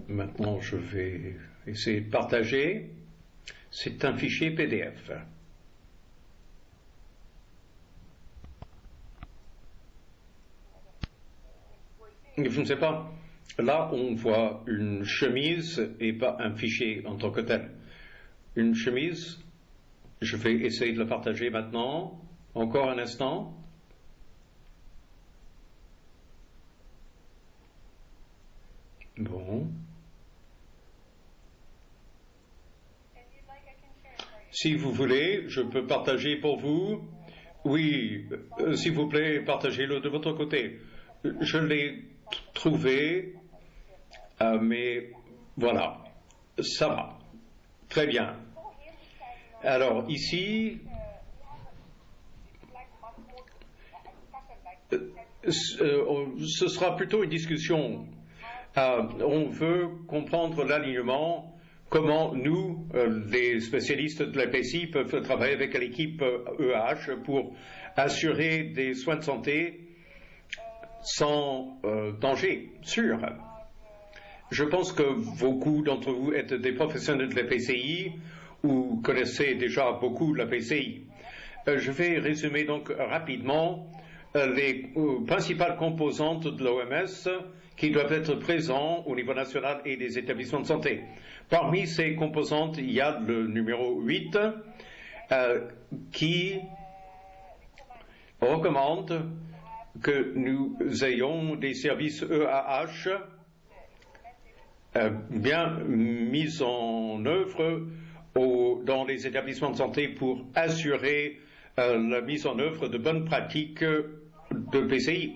Maintenant, je vais essayer de partager. C'est un fichier PDF. Je ne sais pas. Là, on voit une chemise et pas un fichier en tant que tel. Une chemise, je vais essayer de la partager maintenant. Encore un instant. Bon. Si vous voulez, je peux partager pour vous. Oui, s'il vous plaît, partagez-le de votre côté. Je l'ai trouvé, mais voilà, ça va. Très bien. Alors ici, ce sera plutôt une discussion. On veut comprendre l'alignement, comment nous, les spécialistes de la PCI, peuvent travailler avec l'équipe EAH pour assurer des soins de santé sans danger sûr. Je pense que beaucoup d'entre vous êtes des professionnels de la PCI ou connaissez déjà beaucoup la PCI. Je vais résumer donc rapidement les principales composantes de l'OMS qui doivent être présents au niveau national et des établissements de santé. Parmi ces composantes, il y a le numéro 8 qui recommande que nous ayons des services EAH bien mis en œuvre dans les établissements de santé pour assurer la mise en œuvre de bonnes pratiques de PCI.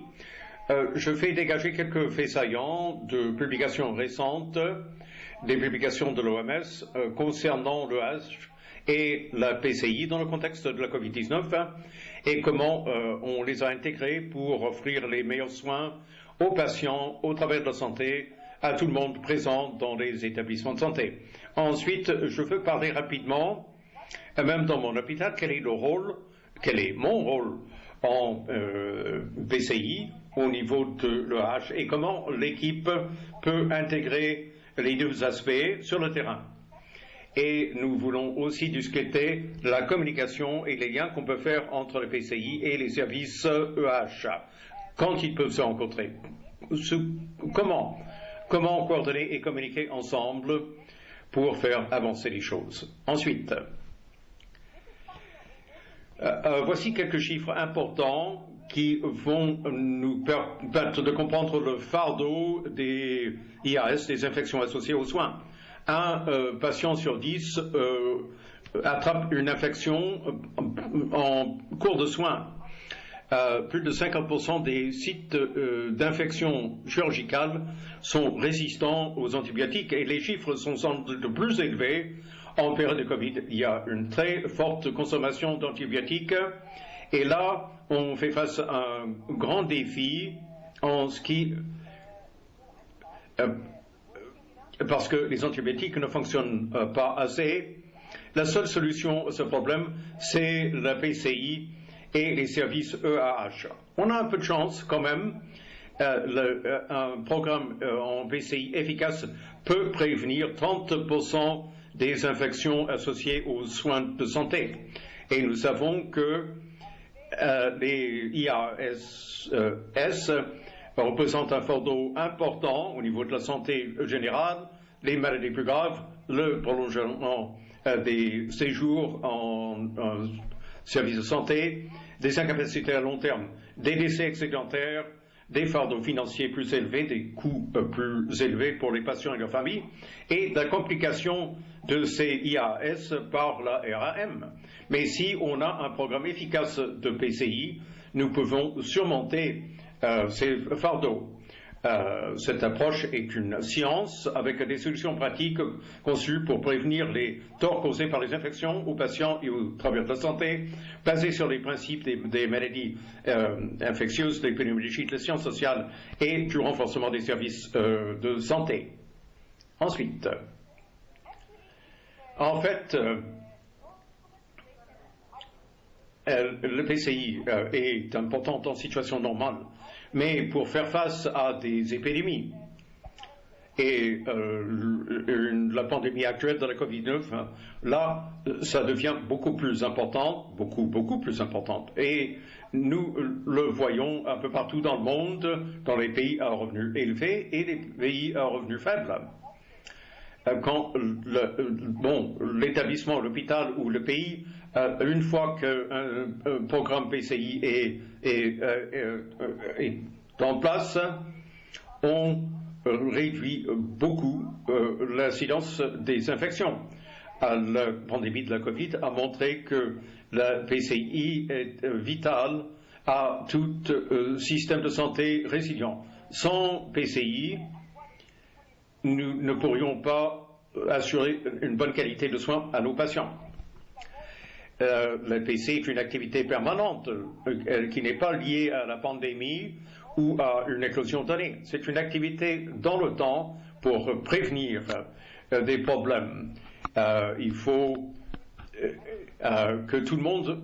Je vais dégager quelques faits saillants de publications récentes, des publications de l'OMS concernant le H et la PCI dans le contexte de la COVID-19 et comment on les a intégrés pour offrir les meilleurs soins aux patients, aux travailleurs de la santé, à tout le monde présent dans les établissements de santé. Ensuite, je veux parler rapidement, même dans mon hôpital, quel est mon rôle en PCI au niveau de l'EH et comment l'équipe peut intégrer les deux aspects sur le terrain. Et nous voulons aussi discuter la communication et les liens qu'on peut faire entre le PCI et les services EH, quand ils peuvent se rencontrer. Comment coordonner et communiquer ensemble pour faire avancer les choses. Ensuite, voici quelques chiffres importants qui vont nous permettre de comprendre le fardeau des IAS, des infections associées aux soins. Un patient sur 10 attrape une infection en cours de soins. Plus de 50% des sites d'infection chirurgicale sont résistants aux antibiotiques et les chiffres sont sans doute plus élevés en période de Covid. Il y a une très forte consommation d'antibiotiques et là, on fait face à un grand défi en ce qui... parce que les antibiotiques ne fonctionnent pas assez. La seule solution à ce problème, c'est la PCI et les services EAH. On a un peu de chance quand même. Un programme en PCI efficace peut prévenir 30% des infections associées aux soins de santé. Et nous savons que les IAS représentent un fardeau important au niveau de la santé générale, les maladies plus graves, le prolongement des séjours en services de santé, des incapacités à long terme, des décès excédentaires, des fardeaux financiers plus élevés, des coûts plus élevés pour les patients et leurs familles, et la complication de ces IAS par la RAM. Mais si on a un programme efficace de PCI, nous pouvons surmonter ces fardeaux. Cette approche est une science avec des solutions pratiques conçues pour prévenir les torts causés par les infections aux patients et aux travailleurs de la santé, basées sur les principes des maladies infectieuses, de l'épidémiologie, de la science sociale et du renforcement des services de santé. Ensuite, en fait, le PCI est important en situation normale, mais pour faire face à des épidémies et la pandémie actuelle de la Covid-19, là, ça devient beaucoup plus importante, beaucoup plus importante. Et nous le voyons un peu partout dans le monde, dans les pays à revenus élevés et les pays à revenus faibles. Quand l'établissement, l'hôpital ou le pays, une fois qu'un programme PCI est en place, on réduit beaucoup l'incidence des infections. La pandémie de la Covid a montré que la PCI est vitale à tout système de santé résilient. Sans PCI, nous ne pourrions pas assurer une bonne qualité de soins à nos patients. La PCI est une activité permanente qui n'est pas liée à la pandémie ou à une éclosion donnée. C'est une activité dans le temps pour prévenir des problèmes. Il faut que tout le monde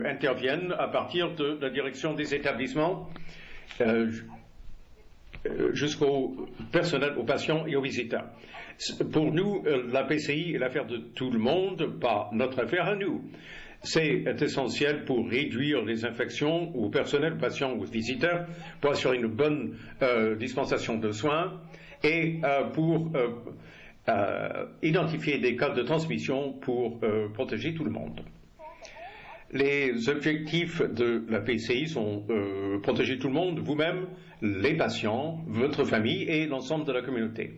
intervienne à partir de la direction des établissements jusqu'au personnel, aux patients et aux visiteurs. Pour nous, la PCI est l'affaire de tout le monde, pas notre affaire à nous. C'est essentiel pour réduire les infections au personnel, aux patients, aux visiteurs, pour assurer une bonne dispensation de soins et pour identifier des cas de transmission pour protéger tout le monde. Les objectifs de la PCI sont protéger tout le monde, vous-même, les patients, votre famille et l'ensemble de la communauté.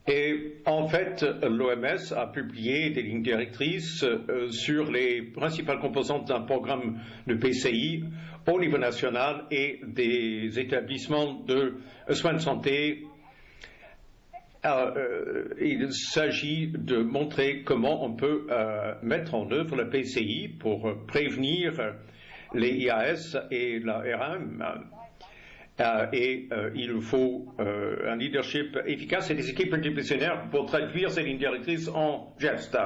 Et en fait, l'OMS a publié des lignes directrices sur les principales composantes d'un programme de PCI au niveau national et des établissements de soins de santé. Il s'agit de montrer comment on peut mettre en œuvre la PCI pour prévenir les IAS et la RM. Il faut un leadership efficace et des équipes multidisciplinaires pour traduire ces lignes directrices en gestes.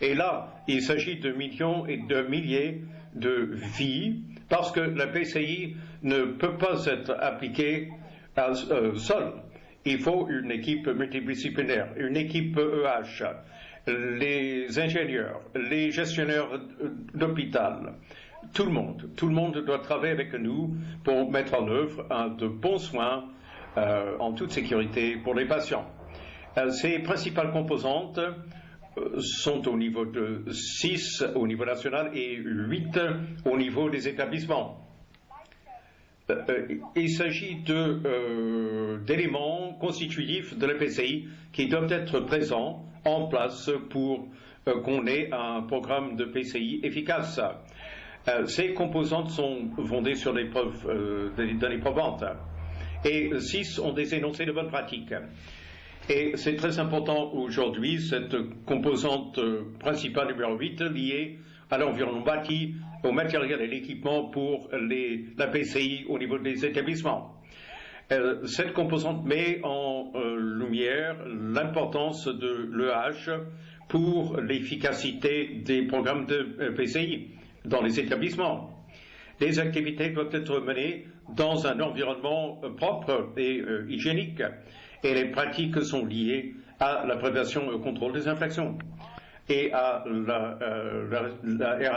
Et là, il s'agit de millions et de milliers de vies parce que la PCI ne peut pas être appliquée seule. Il faut une équipe multidisciplinaire, une équipe EH, les ingénieurs, les gestionnaires d'hôpital, tout le monde doit travailler avec nous pour mettre en œuvre de bons soins en toute sécurité pour les patients. Ces principales composantes sont au niveau de 6 au niveau national et 8 au niveau des établissements. Il s'agit d'éléments constitutifs de la PCI qui doivent être présents en place pour qu'on ait un programme de PCI efficace. Ces composantes sont fondées sur des preuves, des données probantes. Et 6 ont des énoncés de bonnes pratiques. Et c'est très important aujourd'hui, cette composante principale numéro 8 liée à l'environnement bâti, au matériel et l'équipement pour la PCI au niveau des établissements. Cette composante met en lumière l'importance de l'EH pour l'efficacité des programmes de PCI dans les établissements. Les activités doivent être menées dans un environnement propre et hygiénique, et les pratiques sont liées à la prévention et au contrôle des infections et à la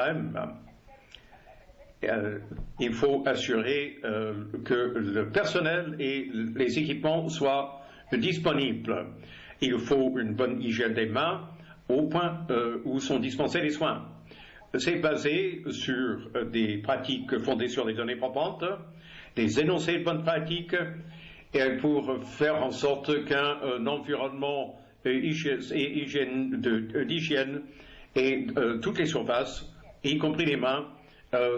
RM. Il faut assurer que le personnel et les équipements soient disponibles. Il faut une bonne hygiène des mains au point où sont dispensés les soins. C'est basé sur des pratiques fondées sur des données probantes, des énoncés de bonnes pratiques, et pour faire en sorte qu'un environnement d'hygiène et toutes les surfaces, y compris les mains,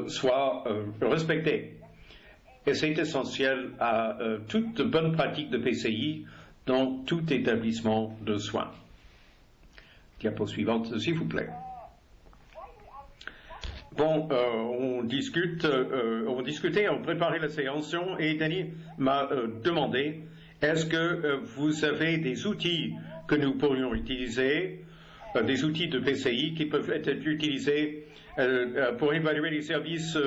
soient respectées. Et c'est essentiel à toute bonne pratique de PCI dans tout établissement de soins. Diapo suivante, s'il vous plaît. Bon, on discutait, on préparait la séance et Danny m'a demandé est-ce que vous avez des outils que nous pourrions utiliser, des outils de PCI qui peuvent être utilisés pour évaluer les services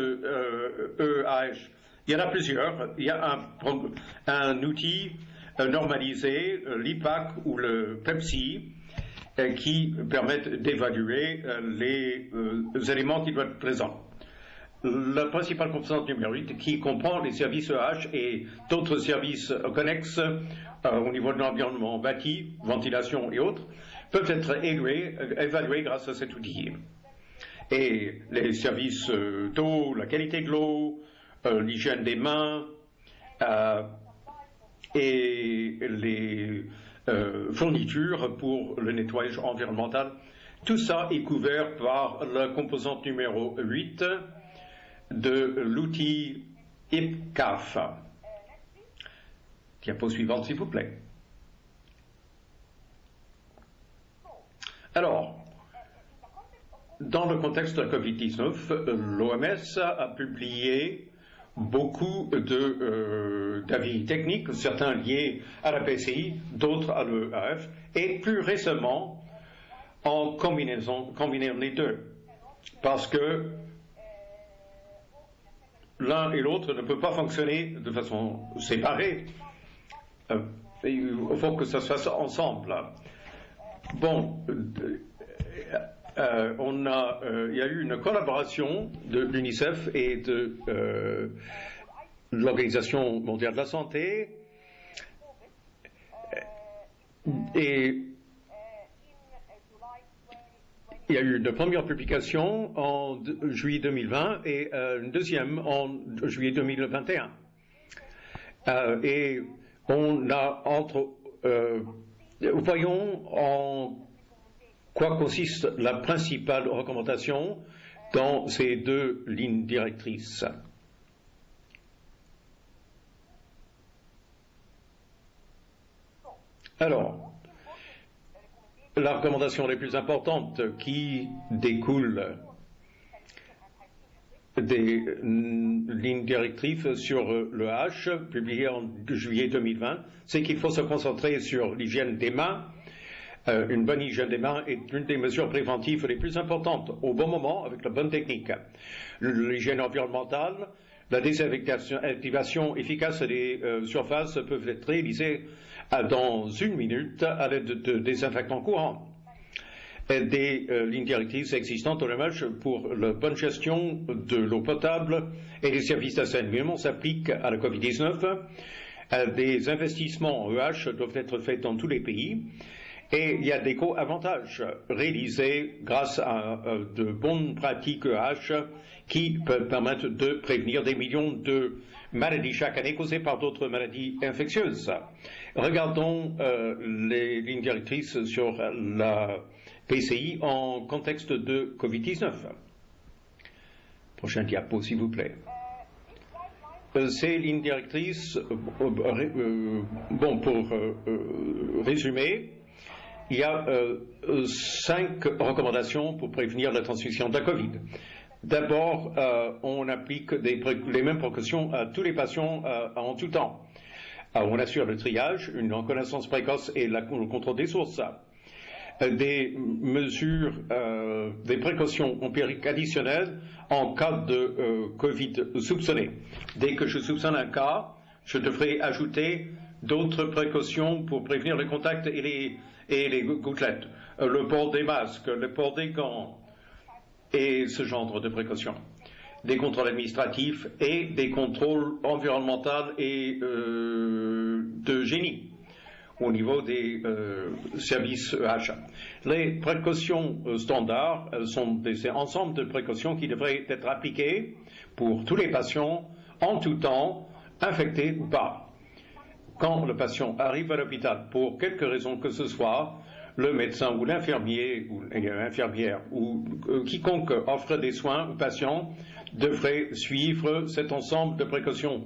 EH Il y en a plusieurs. Il y a un outil normalisé, l'IPAC ou le PEPSI, qui permettent d'évaluer les éléments qui doivent être présents. La principale composante numérique, qui comprend les services EH et d'autres services connexes au niveau de l'environnement bâti, ventilation et autres, peuvent être évalués grâce à cet outil. Et les services d'eau, la qualité de l'eau, l'hygiène des mains et les fournitures pour le nettoyage environnemental, tout ça est couvert par la composante numéro 8 de l'outil IPCAF. Diapo suivante, s'il vous plaît. Alors, dans le contexte de la Covid-19, l'OMS a publié beaucoup d'avis techniques, certains liés à la PCI, d'autres à l'EAF, et plus récemment, en combinant les deux, parce que l'un et l'autre ne peuvent pas fonctionner de façon séparée. Il faut que ça se fasse ensemble. Bon, il y a eu une collaboration de l'UNICEF et de l'Organisation mondiale de la santé, et il y a eu une première publication en juillet 2020 et une deuxième en juillet 2021. Et on a voyons en quoi consiste la principale recommandation dans ces deux lignes directrices. Alors, la recommandation la plus importante qui découle des lignes directrices sur le H, publiées en juillet 2020, c'est qu'il faut se concentrer sur l'hygiène des mains. Une bonne hygiène des mains est une des mesures préventives les plus importantes au bon moment, avec la bonne technique. L'hygiène environnementale, la désactivation efficace des surfaces peuvent être réalisées dans 1 minute à l'aide de désinfectants courants. Des lignes directrices existantes au LMH pour la bonne gestion de l'eau potable et des services d'assainissement s'appliquent à la Covid-19. Des investissements en EH doivent être faits dans tous les pays. Et il y a des co-avantages réalisés grâce à de bonnes pratiques EH qui peuvent permettre de prévenir des millions de maladies chaque année causées par d'autres maladies infectieuses. Regardons les lignes directrices sur la PCI en contexte de Covid-19. Prochain diapo, s'il vous plaît. Ces lignes directrices, pour résumer, il y a 5 recommandations pour prévenir la transmission de la Covid. D'abord, on applique les mêmes précautions à tous les patients en tout temps. On assure le triage, une reconnaissance précoce et le contrôle des sources. Des mesures, des précautions empiriques additionnelles en cas de Covid soupçonné. Dès que je soupçonne un cas, je devrais ajouter d'autres précautions pour prévenir les contacts et les gouttelettes, le port des masques, le port des gants et ce genre de précautions. Des contrôles administratifs et des contrôles environnementaux et de génie au niveau des services EH. Les précautions standards sont des ensembles de précautions qui devraient être appliquées pour tous les patients en tout temps, infectés ou pas. Quand le patient arrive à l'hôpital, pour quelque raison que ce soit, le médecin ou l'infirmier ou l'infirmière ou quiconque offre des soins aux patients devrait suivre cet ensemble de précautions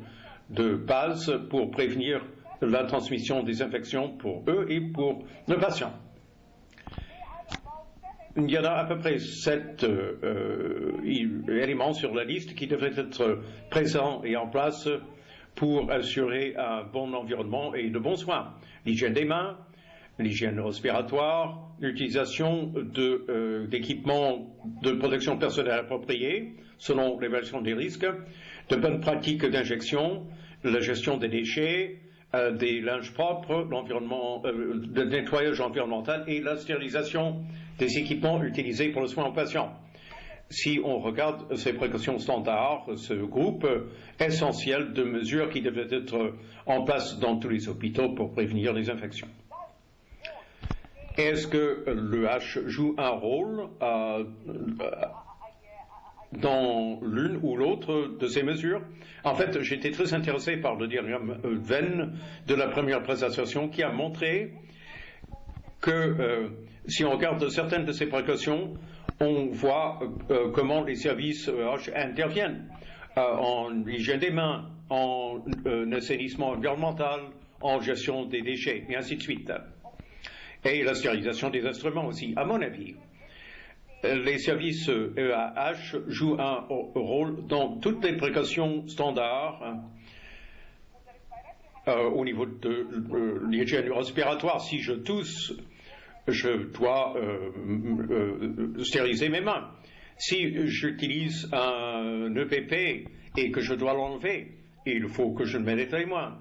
de base pour prévenir la transmission des infections pour eux et pour le patient. Il y en a à peu près 7 éléments sur la liste qui devraient être présents et en place pour assurer un bon environnement et de bons soins. L'hygiène des mains, l'hygiène respiratoire, l'utilisation d'équipements de protection personnelle appropriés selon l'évaluation des risques, de bonnes pratiques d'injection, la gestion des déchets, des linges propres, le nettoyage environnemental et la stérilisation des équipements utilisés pour le soin aux patients. Si on regarde ces précautions standards, ce groupe essentiel de mesures qui devaient être en place dans tous les hôpitaux pour prévenir les infections. Est-ce que l'EH joue un rôle dans l'une ou l'autre de ces mesures? En fait, j'étais très intéressé par le diagramme Venn de la première présentation qui a montré que si on regarde certaines de ces précautions, on voit comment les services EH interviennent en hygiène des mains, en assainissement environnemental, en gestion des déchets, et ainsi de suite. Et la stérilisation des instruments aussi. À mon avis, les services EAH jouent un rôle dans toutes les précautions standards au niveau de l'hygiène respiratoire. Si je tousse, je dois stériliser mes mains. Si j'utilise un EPP et que je dois l'enlever, il faut que je le mette les mains.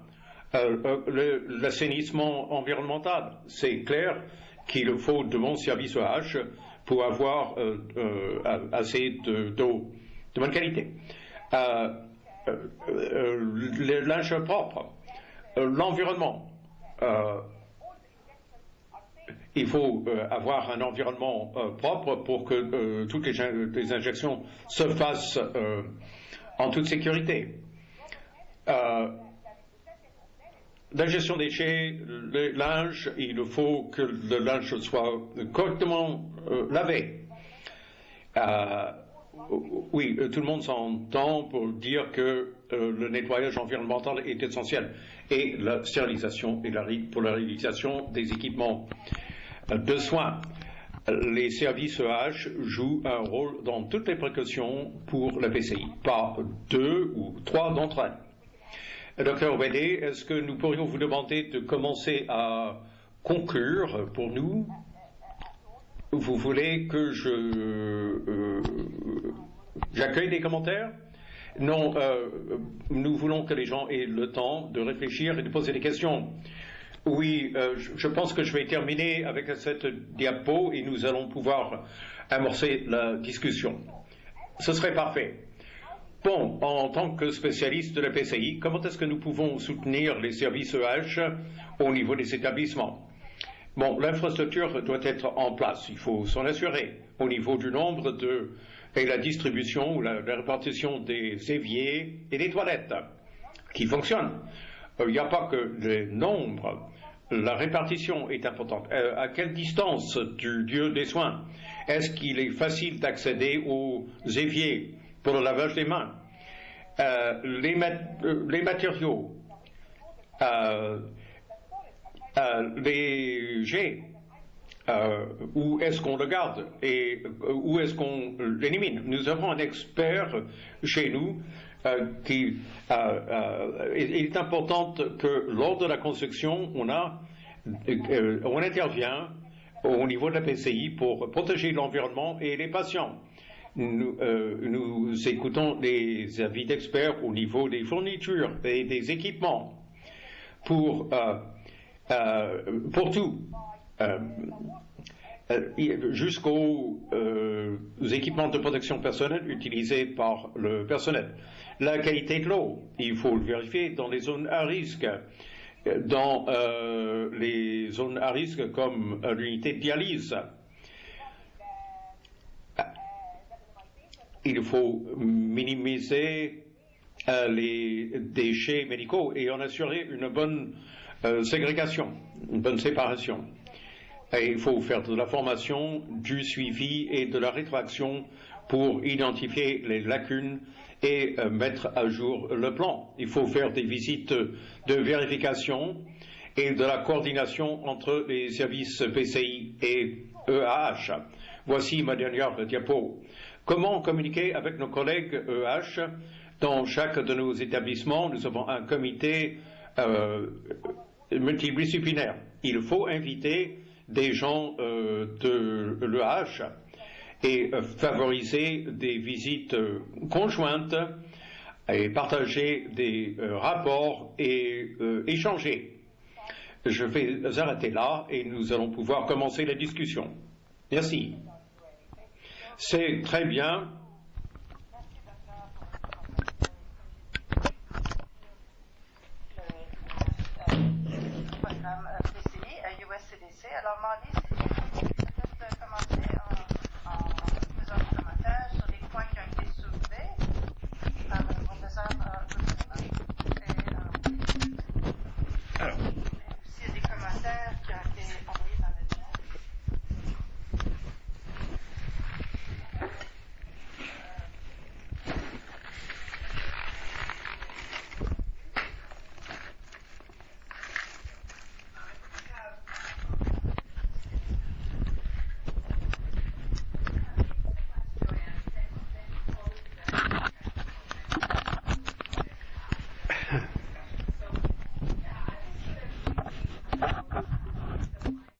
L'assainissement environnemental, c'est clair qu'il faut de bons services EH pour avoir assez d'eau de bonne qualité. Le linge propre, l'environnement. Il faut avoir un environnement propre pour que toutes les injections se fassent en toute sécurité. La gestion des déchets, le linge, il faut que le linge soit correctement lavé. Oui, tout le monde s'entend pour dire que le nettoyage environnemental est essentiel et la stérilisation et pour la réalisation des équipements de soins. Les services EH jouent un rôle dans toutes les précautions pour la PCI, pas 2 ou 3 d'entre elles. Docteur Obédé, est-ce que nous pourrions vous demander de commencer à conclure pour nous? Vous voulez que j'accueille des commentaires? Non, nous voulons que les gens aient le temps de réfléchir et de poser des questions. Oui, je pense que je vais terminer avec cette diapo et nous allons pouvoir amorcer la discussion. Ce serait parfait. Bon, en tant que spécialiste de la PCI, comment est-ce que nous pouvons soutenir les services EH au niveau des établissements? Bon, l'infrastructure doit être en place, il faut s'en assurer, au niveau du nombre et la distribution ou la répartition des éviers et des toilettes qui fonctionnent. Il n'y a pas que le nombre, la répartition est importante. À quelle distance du lieu des soins? Est-ce qu'il est facile d'accéder aux éviers pour le lavage des mains? Les matériaux, les jets, où est-ce qu'on le garde et où est-ce qu'on l'élimine? Nous avons un expert chez nous il est important que lors de la construction, on intervient au niveau de la PCI pour protéger l'environnement et les patients. Nous écoutons les avis d'experts au niveau des fournitures et des équipements pour tout. Jusqu'aux équipements de protection personnelle utilisés par le personnel. La qualité de l'eau, il faut le vérifier dans les zones à risque. Dans les zones à risque comme l'unité de dialyse, il faut minimiser les déchets médicaux et en assurer une bonne ségrégation, une bonne séparation. Et il faut faire de la formation, du suivi et de la rétroaction pour identifier les lacunes et mettre à jour le plan. Il faut faire des visites de vérification et de la coordination entre les services PCI et EAH. Voici ma dernière diapo. Comment communiquer avec nos collègues EAH? Dans chaque de nos établissements, nous avons un comité multidisciplinaire. Il faut inviter des gens de l'EH et favoriser des visites conjointes et partager des rapports et échanger. Je vais arrêter là et nous allons pouvoir commencer la discussion. Merci. C'est très bien. Programme PCI à USCDC. Alors, Marley,